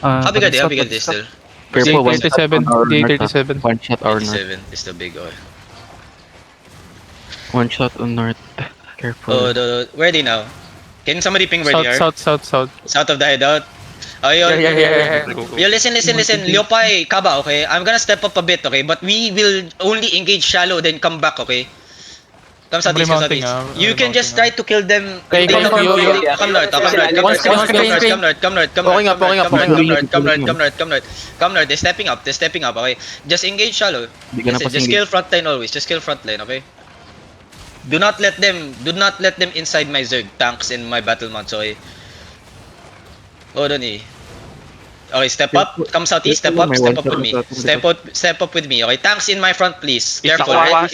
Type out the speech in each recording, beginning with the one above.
How big are they still? Purple, one shot 37, on our day north, 37. one shot our north. 87 is the big one. One shot on north. Careful. Oh, where are they now? Can somebody ping where they are? South. South of the hideout? Oh, Yeah. Yo, listen. Liopay, Kaba, okay? I'm gonna step up a bit, okay? But we will only engage shallow, then come back, okay? Come southeast, come Mounting, southeast. You can just try to kill them. Okay, Come come north, yeah. come north. Come north. They're stepping up, okay? Just engage shallow. Bigyan na Listen, pa just si kill front line always. Just kill front line, okay? Do not let them inside my Zerg tanks and my battle mounts, okay? Hold on, eh. Okay, step up. Come southeast. Step up with me. Step up with me. Okay, tanks in my front, please. Careful, right?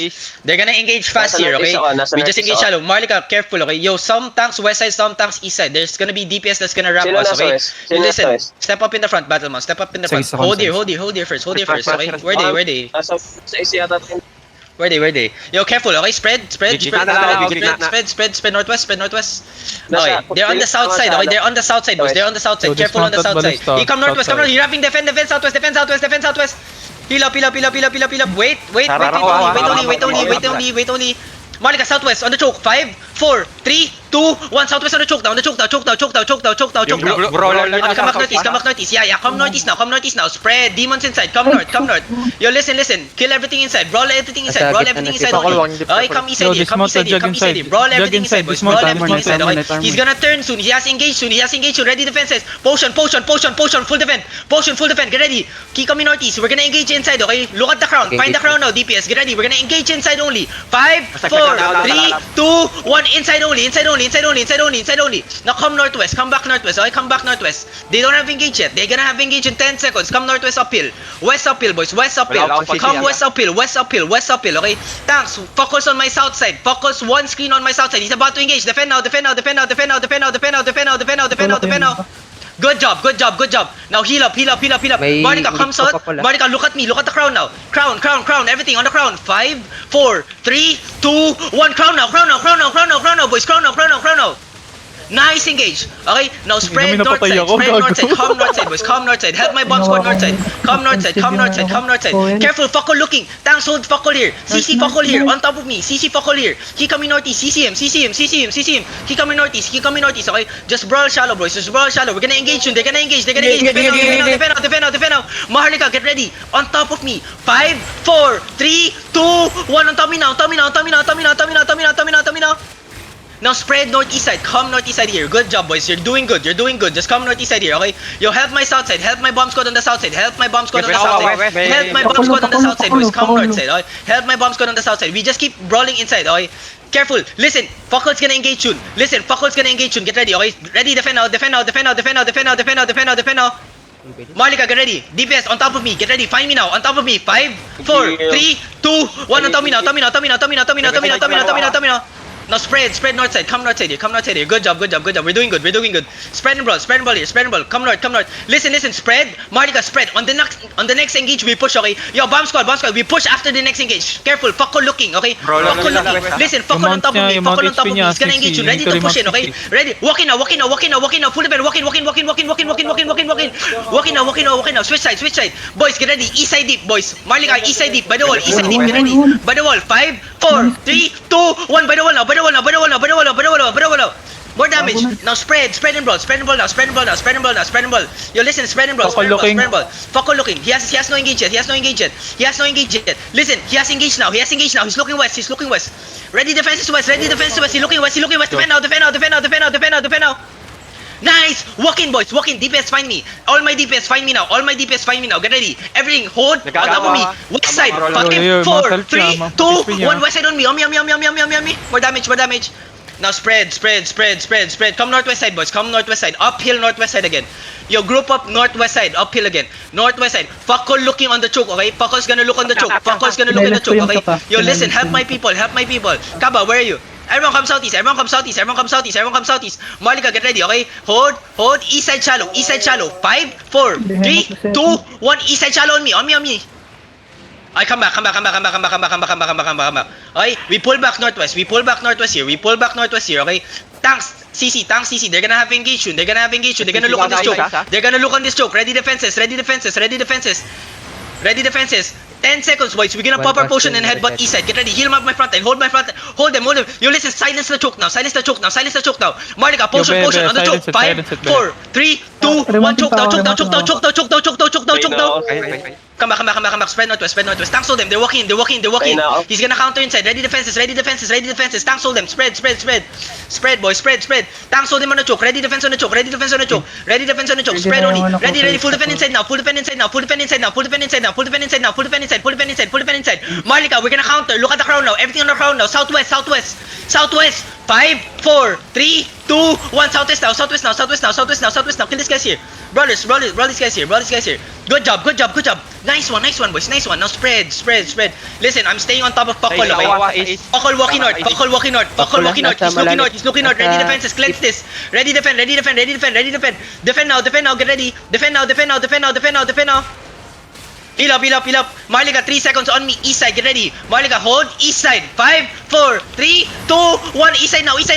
They're gonna engage fast here, okay? We just engage shallow. Marlika, careful, okay? Yo, some tanks west side, some tanks east side. There's gonna be DPS that's gonna wrap us, okay? Listen, step up in the front, battle mount. Step up in the front. Hold here first, okay? Where they? Where they? Yo, careful, okay? Spread northwest. Okay, they're on the south side, okay? They're on the south side, boys. They're on the south side. Careful on the south side. You come northwest. You're having defend southwest. Heal up. Wait only. Marlika, southwest on the choke. 5, 4, 3, 2, 1. Southwest on the choke now. Choke now. Okay, come back northeast. Yeah. Come northeast now. Spread demons inside. Come north. Yo, listen. Kill everything inside. Brawl everything inside. Only. Okay, come east side here. Brawl everything inside, boys. Okay, he's gonna turn soon. He has engaged soon. Ready defenses. Potion. Full defend. Get ready. Keep coming northeast. We're gonna engage inside. Okay, look at the crown. Find the crown now. DPS. Get ready. We're gonna engage inside only. 5, 4, 3, 2, 1. Inside only. Now come northwest. Come back northwest. Okay, come back northwest. They don't have engage yet. They're gonna have engage in 10 seconds. Come northwest uphill. West uphill, boys. Come west uphill. Okay. Tanks. Focus on my south side. Focus one screen on my south side. He's about to engage. Defend now. Good job. Now heal up. Marlika, come south. Marlika, look at me. Look at the crown now. Crown. Everything on the crown. 5, 4, 3, 2, 1. Crown now, boys. Crown now. Nice engage. Okay, now spread north side. Come north side, boys. Come north side. Help my bomb squad north side. Come north side. Careful, Fokol looking. Tanks hold Fokol here. CC Fokol here. On top of me. CC Fokol here. He coming northeast. CC him. He coming northeast. Okay, just brawl shallow, boys. We're gonna engage soon. They're gonna engage. Defend now. Maharlika, get ready. On top of me. 5, 4, 3, 2, 1. On top of me now. Now spread northeast side. Come northeast side here. Good job, boys. You're doing good. Just come northeast side here, okay? Yo, help my south side. Help my bomb squad on the south side. Boys. Come north side, okay? Help my bomb squad on the south side. We just keep brawling inside, okay? Careful. Listen, Fokol's gonna engage soon. Get ready, okay? Ready, defend now. Marlika, get ready. DPS on top of me. Get ready. Find me now. On top of me. 5, 4, 3, 2, 1. On top of me now. Now spread north side. Come north side here. Good job. We're doing good. Spread and brawl here. Come north. Listen. Spread. Marlika, spread. On the next engage, we push, okay? Yo, bomb squad. We push after the next engage. Careful. Fokol looking, okay? Listen, Fokol on top of me. He's gonna engage you. Ready to push in, okay? Ready. Walk in now. Full defend. Walk in now. Switch side. Boys, get ready. East side deep, boys. Marlika, east side deep. By the wall. Get ready. By the wall. 5, 4, 3, 2, 1. By the wall now. More damage. Now spread and brawl now. Yo, listen, spread and brawl. Fokol looking. He has no engage yet. Listen, he has engaged now. He's looking west. Ready defenses west. He's looking west. Defend now. Nice! Walk in, boys. DPS, find me. All my DPS, find me now. Get ready. Everything, hold. On top of me. West side. 5, 4, 3, 2, 1. West side on me. More damage. Now spread. Come northwest side, boys. Uphill northwest side again. Yo, group up northwest side. Uphill again. Northwest side. Fokol looking on the choke, okay? Fokol's gonna look on the choke, okay? Yo, listen. Help my people. Kaba, where are you? Everyone come southeast. Marlika, get ready, okay? Hold. East side shallow. 5, 4, 3, 2, 1. East side shallow on me. I come back. Okay, we pull back northwest here. Okay, tanks, CC. They're gonna have engage soon. They're gonna look on this choke. Ready defenses. 10 seconds, boys. We're gonna pop our potion and headbutt east side. Get ready. Heal my front line. Hold my front line. Hold them. You listen. Silence the choke now. Marika, potion on the choke. 5, 4, 3, 2, 1. Choke down. Come back. Spread northwest. Tanks hold them. They're walking in. He's gonna counter inside. Ready defenses. Tanks hold them. Spread, boys. Spread. Tanks hold them on the choke. Ready defense on the choke. Spread only. Ready. Full defend inside now. Full defend inside. Marlika, we're gonna counter. Look at the crowd now. Everything on the crowd now. Southwest. 5, 4, 3, 2, 1. Southwest now. Kill this guys here. Brothers guys here. Good job. Nice one, boys. Now spread. Listen, I'm staying on top of Pakol, okay? Pakol walking north. He's looking north. Ready defenses. Cleanse this. Ready defend. Defend now. Get ready. Defend now. Heal up. Marlika, 3 seconds on me. East side, get ready. Marlika, hold. East side. 5, 4, 3, 2, 1. East side now. Nice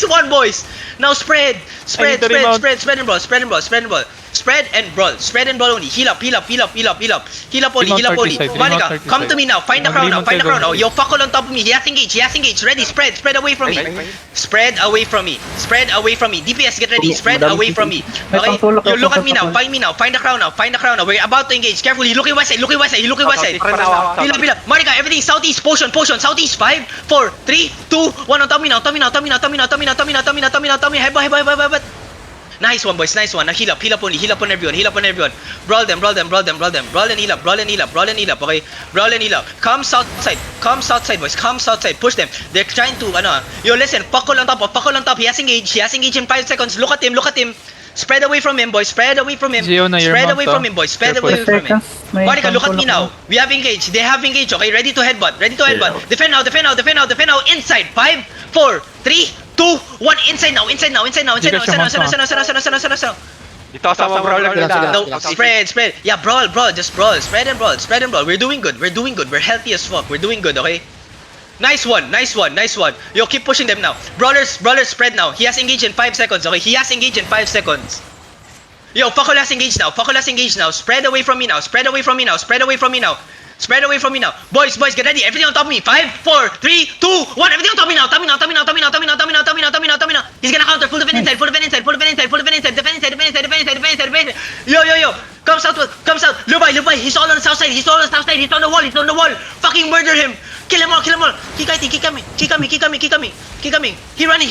one, boys. Now spread and brawl. Spread and brawl only. Heal up only. Marlika, come to me now. Find the crown now. Yo, Pakol on top of me. He has engaged. Ready, spread away from me. DPS, get ready. Spread away from me. Okay? You look at me now. Find the crown now. We're about to engage. Carefully. Looking west side. Heal up. Marika, everything southeast. Potion. Southeast. 5, 4, 3, 2, 1. On top me now. Tommy. Headbutt. Nice one, boys. Now heal up only. Heal up on everyone. Brawl them. Brawl and heal up. Okay? Brawl and heal up. Come south side, boys. Push them. They're trying to, yo, listen. Pakol on top. He has engaged in 5 seconds. Look at him. Spread away from him, boys. Spread away from him. Boys. Marika, look at me now. We have engaged. They have engaged. Okay, ready to headbutt. Defend now. Inside. 5, 4, 3, 2, 1. Inside now. Dito sa mga brawler nila. No, spread. Yeah, brawl. Just brawl. Spread and brawl. We're doing good. We're healthy as fuck. We're doing good, okay? Nice one. Yo, keep pushing them now. Brawlers, spread now. He has engaged in 5 seconds, okay? Yo, Pakol has engaged now. Spread away from me now. Boys, get ready. Everything on top of me. 5, 4, 3, 2, 1. Everything on top of me now. Tommy now. He's gonna counter. Full defend inside. Defend. Yo. Come south. Lubai. He's all on the south side. He's on the wall. Fucking murder him. Kill them all. Keep coming. He running.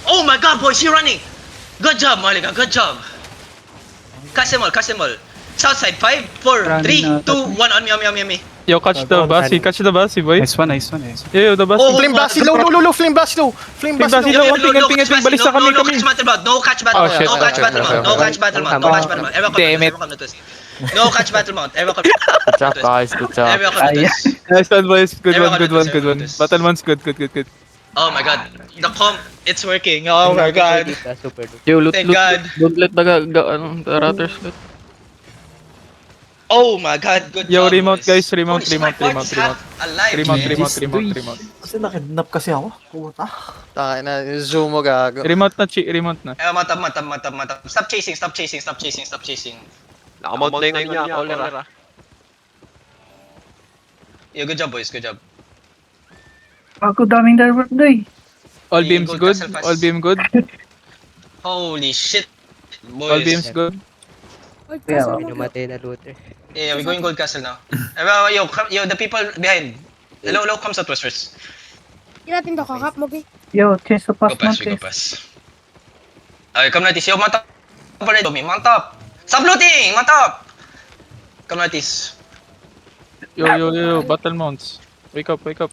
Oh my god, boys, he running. Good job, Marlika. Catch them all. South side. 5, 4, 3, 2, 1. On me. Yo, catch the Basi, boy. Nice one. Yo, the Basi. Oh, Flame blast, low. Flame blast, low. Balik. No catch battle mount. Oh, shit. No catch battle mount. Okay. Damn it. No catch battle mount. Ever come Good job, guys. Good job. Nice one, boys. Good one. Battle one's good. Oh my god. The comp, it's working. Oh my god. Yo, loot. Thank God. Don't let the routers loot. Oh my god. Good Yo, job. remote, boys. guys. Remote. Holy smart, boys, half alive, man. Remote. Kasi nakidnap kasi ako. Puta. Tayo na, yung zoom mo gago. Remote na. Matab. Stop chasing. Nakamount na yung niya, caller. Yo, good job, boys. Ako daming divert doy. All Yeah, beams gold good. castle fast. All beam good. Holy shit. Boys. All beams good. Yeah, Pinumatay na looter. Yeah, we're going Gold Castle now. Yo, the people behind. Hello, come southwest first. Hindi natin to kakap mo, okay? Yo, chase the Go pass pass, we go man, pass. Okay, come Natis. Yo, mount up. Mount up. Stop looting! Mount up! Come Natis. Yo. Battle mounts. Wake up. Watak